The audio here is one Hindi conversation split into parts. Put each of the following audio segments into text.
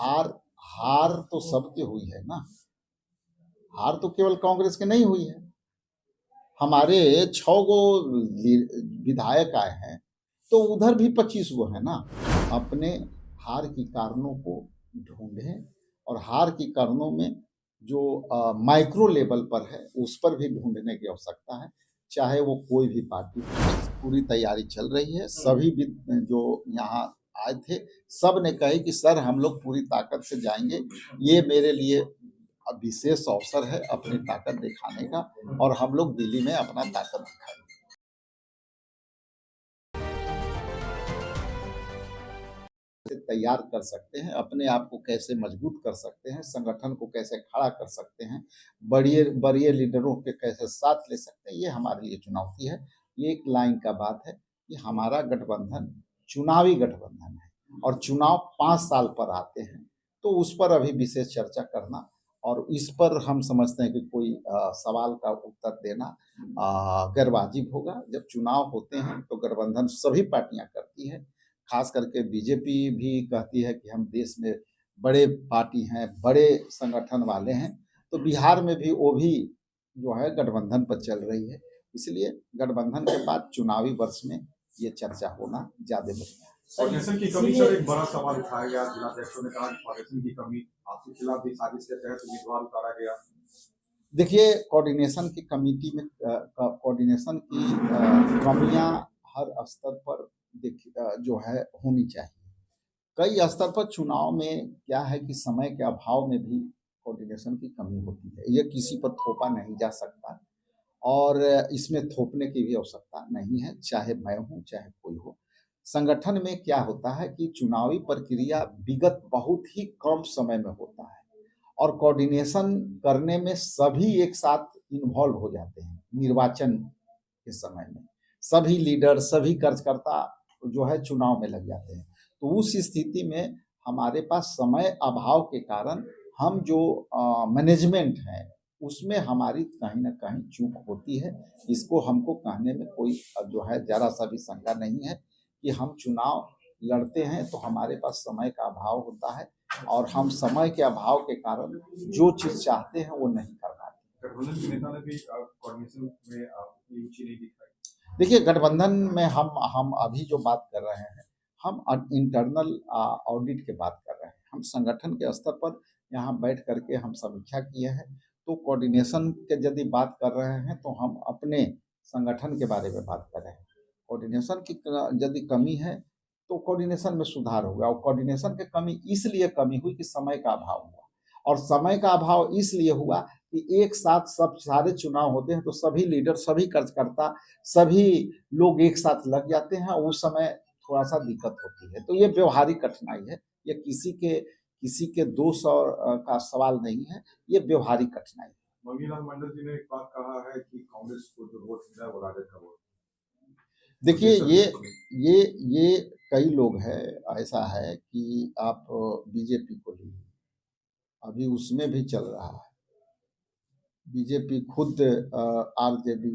हार हार तो सबकी हुई है ना। हार तो केवल कांग्रेस की नहीं हुई है। हमारे 6 गो विधायक आए हैं, तो उधर भी 25 गो है ना। अपने हार की कारणों को ढूंढें और हार की कारणों में जो माइक्रो लेवल पर है उस पर भी ढूंढने की आवश्यकता है। चाहे वो कोई भी पार्टी हो, पूरी तैयारी चल रही है। सभी भी जो यहाँ आए थे, सब ने कहे कि सर हम लोग पूरी ताकत से जाएंगे। ये मेरे लिए विशेष अवसर है अपनी ताकत दिखाने का, और हम लोग दिल्ली में अपना ताकत दिखाएंगे। तैयार कर सकते हैं, अपने आप को कैसे मजबूत कर सकते हैं, संगठन को कैसे खड़ा कर सकते हैं, बड़े बड़े लीडरों के कैसे साथ ले सकते हैं, ये हमारे लिए चुनौती है। ये एक लाइन का बात है कि हमारा गठबंधन चुनावी गठबंधन है और चुनाव 5 साल पर आते हैं, तो उस पर अभी विशेष चर्चा करना और इस पर हम समझते हैं कि कोई सवाल का उत्तर देना गैरवाजिब होगा। जब चुनाव होते हैं तो गठबंधन सभी पार्टियां करती है, खास करके बीजेपी भी कहती है कि हम देश में बड़े पार्टी हैं, बड़े संगठन वाले हैं, तो बिहार में भी वो भी जो है गठबंधन पर चल रही है। इसलिए गठबंधन के बाद चुनावी वर्ष में ये चर्चा होना ज्यादा बढ़िया है। कोऑर्डिनेशन की कमी सर एक बड़ा सवाल उठाया गया। जिलाध्यक्षों ने कहा कि कोऑर्डिनेशन की कमी, आपके खिलाफ भी साजिश के तहत उम्मीदवार उतारा गया। देखिए, कोऑर्डिनेशन की कमेटी में कोऑर्डिनेशन की कमियां हर स्तर पर जो है होनी चाहिए। कई स्तर पर चुनाव में क्या है कि समय के अभाव में भी कोऑर्डिनेशन की कमी होती है, ये किसी पर थोपा नहीं जा सकता और इसमें थोपने की भी आवश्यकता नहीं है, चाहे मैं हूँ चाहे कोई हो। संगठन में क्या होता है कि चुनावी प्रक्रिया विगत बहुत ही कम समय में होता है और कोऑर्डिनेशन करने में सभी एक साथ इन्वॉल्व हो जाते हैं। निर्वाचन के समय में सभी लीडर, सभी कार्यकर्ता जो है चुनाव में लग जाते हैं, तो उस स्थिति में हमारे पास समय अभाव के कारण हम जो मैनेजमेंट है उसमें हमारी कहीं ना कहीं चूक होती है। इसको हमको कहने में कोई जो है जरा सा भी शंका नहीं है कि हम चुनाव लड़ते हैं तो हमारे पास समय का अभाव होता है और हम समय के अभाव के कारण जो चीज चाहते हैं वो नहीं कर पाते। गठबंधन के नेता ने भी कोऑर्डिनेशन में रुचि नहीं दिखाई। देखिए, गठबंधन में हम अभी जो बात कर रहे हैं, हम इंटरनल ऑडिट की बात कर रहे हैं। हम संगठन के स्तर पर यहाँ बैठ करके हम समीक्षा किए हैं, तो कोऑर्डिनेशन के यदि बात कर रहे हैं तो हम अपने संगठन के बारे में बात कर रहे हैं। कोऑर्डिनेशन की यदि कमी है तो कोऑर्डिनेशन में सुधार होगा, और कोऑर्डिनेशन की कमी इसलिए कमी हुई कि समय का अभाव हुआ, और समय का अभाव इसलिए हुआ कि एक साथ सब सारे चुनाव होते हैं तो सभी लीडर, सभी कार्यकर्ता, सभी लोग एक साथ लग जाते हैं, उस समय थोड़ा सा दिक्कत होती है। तो ये व्यवहारिक कठिनाई है, ये किसी के दोष और का सवाल नहीं है, ये व्यवहारिक कठिनाई है। मंगीलाल मंडल जी ने एक बात कहा है कि कांग्रेस को जो वोट मिला है वो राजद का वोट। देखिए, ये कई लोग हैं, ऐसा है कि आप बीजेपी को लीजिए, अभी उसमें भी चल रहा है। बीजेपी खुद आरजेडी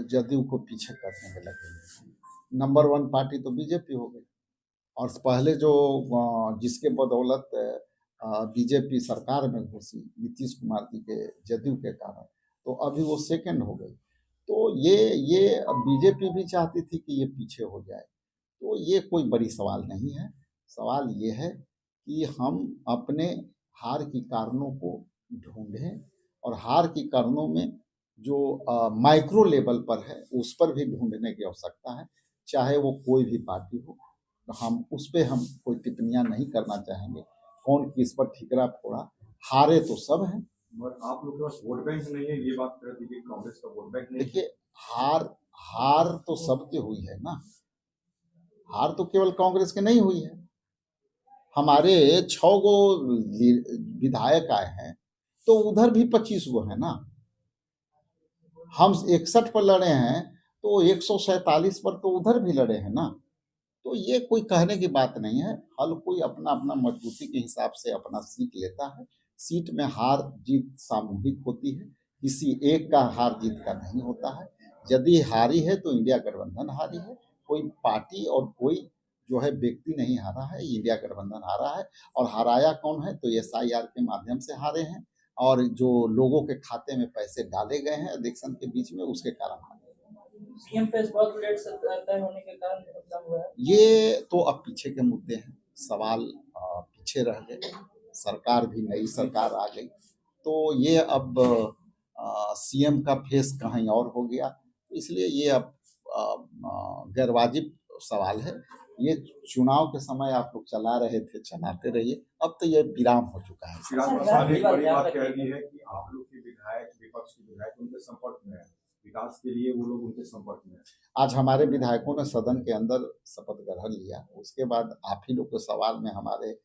जदयू को पीछे करने में लगे हैं। नंबर 1 पार्टी तो बीजेपी हो गई, और पहले जो जिसके बदौलत बीजेपी सरकार में घुसी नीतीश कुमार जी के जदयू के कारण, तो अभी वो सेकंड हो गई। तो ये बीजेपी भी चाहती थी कि ये पीछे हो जाए, तो ये कोई बड़ी सवाल नहीं है। सवाल ये है कि हम अपने हार की कारणों को ढूंढें और हार की कारणों में जो माइक्रो लेवल पर है उस पर भी ढूंढने की आवश्यकता है। चाहे वो कोई भी पार्टी हो, हम उस पर हम कोई टिप्पणियां नहीं करना चाहेंगे, कौन किस पर ठिकरा फोड़ा, हारे तो सब हैं। मगर आप लोग के पास वोट बैंक नहीं है, ये बात कर दी कि कांग्रेस का वोट बैंक नहीं है। देखिए, हार तो सबकी हुई है ना। हार तो केवल कांग्रेस की नहीं हुई है। हमारे 6 गो विधायक आए हैं, तो उधर भी 25 गो है ना। हम 61 पर लड़े हैं, तो 147 पर तो उधर भी लड़े हैं ना। तो ये कोई कहने की बात नहीं है। हर कोई अपना अपना मजबूती के हिसाब से अपना सीट लेता है। सीट में हार जीत सामूहिक होती है, किसी एक का हार जीत का नहीं होता है। यदि हारी है तो इंडिया गठबंधन हारी है, कोई पार्टी और कोई जो है व्यक्ति नहीं हारा है, इंडिया गठबंधन हारा है। और हराया कौन है? तो SIR के माध्यम से हारे हैं, और जो लोगों के खाते में पैसे डाले गए हैं इलेक्शन के बीच में, उसके कारण हारे। सीएम पे बहुत लेट तय होने के कारण मतलब हुआ है। ये तो अब पीछे के मुद्दे हैं, सवाल पीछे रह गए, सरकार भी नई सरकार आ गई, तो ये अब CM का फेस कहीं और हो गया, इसलिए ये अब गैरवाजिब सवाल है। ये चुनाव के समय आप लोग चला रहे थे, चलाते रहिए, अब तो ये विराम हो चुका है। चिराग पासवान ने एक बड़ी बात कह दी है कि आप लोग के विधायक, विपक्ष के विधायक उनके संपर्क में है, विकास के लिए वो लोग उनके संपर्क में है। आज हमारे विधायकों ने सदन के अंदर शपथ ग्रहण लिया, उसके बाद आप ही लोग के सवाल में हमारे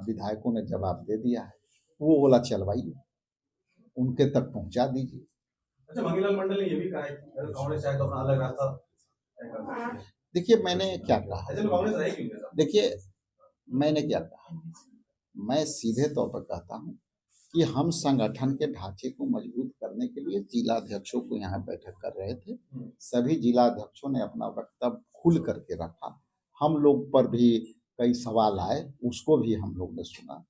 विधायकों ने जवाब दे दिया है। वो बोला चलवाइए, उनके तक पहुंचा दीजिए। अच्छा, मंगीलाल मंडल ने ये भी कहा है कि अगर कांग्रेस चाहे तो अपना अलग रास्ता तय कर सकती है। देखिए मैंने क्या कहा, ऐसे में कांग्रेस रहेगी उनके साथ। देखिए मैंने क्या कहा, मैं सीधे तौर पर कहता हूं कि हम संगठन के ढांचे को मजबूत करने के लिए जिला अध्यक्षों को यहाँ बैठक कर रहे थे। सभी जिला अध्यक्षों ने अपना वक्तव्य खुल करके रखा, हम लोग पर भी कई सवाल आए, उसको भी हम लोग ने सुना।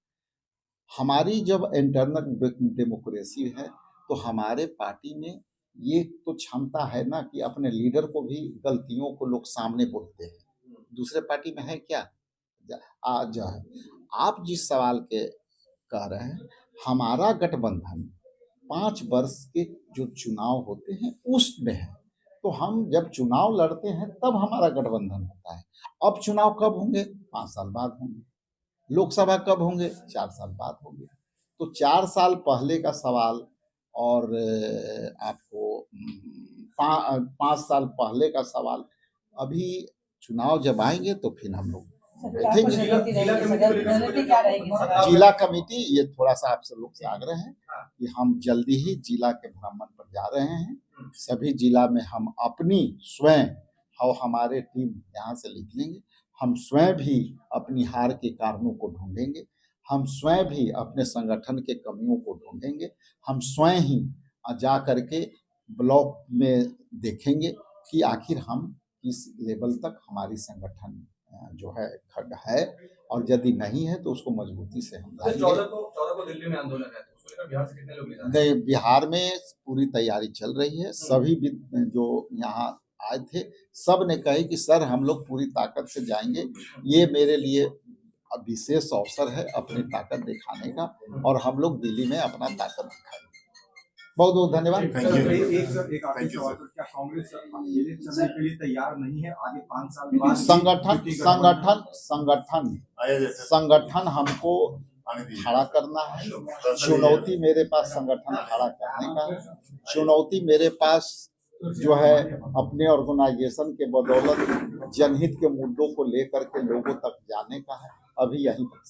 हमारी जब इंटरनल डेमोक्रेसी है तो हमारे पार्टी में ये तो क्षमता है ना कि अपने लीडर को भी गलतियों को लोग सामने बोलते हैं। दूसरे पार्टी में है क्या? आज आप जिस सवाल के कह रहे हैं, हमारा गठबंधन 5 वर्ष के जो चुनाव होते हैं उसमें है, तो हम जब चुनाव लड़ते हैं तब हमारा गठबंधन होता है। अब चुनाव कब होंगे? 5 साल बाद होंगे। लोकसभा कब होंगे? 4 साल बाद होंगे। तो 4 साल पहले का सवाल और आपको 5 साल पहले का सवाल, अभी चुनाव जब आएंगे तो फिर हम लोग बैठेंगे। जिला कमेटी, ये थोड़ा सा आप सब लोग से आग्रह है कि हम जल्दी ही जिला के भ्रमण पर जा रहे हैं। सभी जिला में हम अपनी स्वयं और हमारे टीम यहाँ से लिख लेंगे, हम स्वयं भी अपनी हार के कारणों को ढूंढेंगे, हम स्वयं भी अपने संगठन के कमियों को ढूंढेंगे, हम स्वयं ही जा करके ब्लॉक में देखेंगे कि आखिर हम किस लेवल तक हमारी संगठन जो है खड़ है, और यदि नहीं है तो उसको मजबूती से हम लाएंगे। 14 को दिल्ली में आंदोलन है, तो उसको लेकर बिहार से कितने लोग ले जा रहे हैं? बिहार में पूरी तैयारी चल रही है। सभी जो यहाँ आए थे सब ने कहे कि सर हम लोग पूरी ताकत से जाएंगे, ये मेरे लिए विशेष अवसर है अपनी ताकत दिखाने का, और हम लोग दिल्ली में अपना ताकत दिखाएंगे। बहुत बहुत धन्यवाद। एक आखिरी सवाल, क्या कांग्रेस अकेले चलने के लिए तैयार नहीं है आगे 5 साल बाद? संगठन हमको खड़ा करना है। चुनौती मेरे पास संगठन खड़ा करने का है, चुनौती मेरे पास जो है अपने ऑर्गेनाइजेशन के बदौलत जनहित के मुद्दों को लेकर के लोगों तक जाने का है। अभी यहीं तक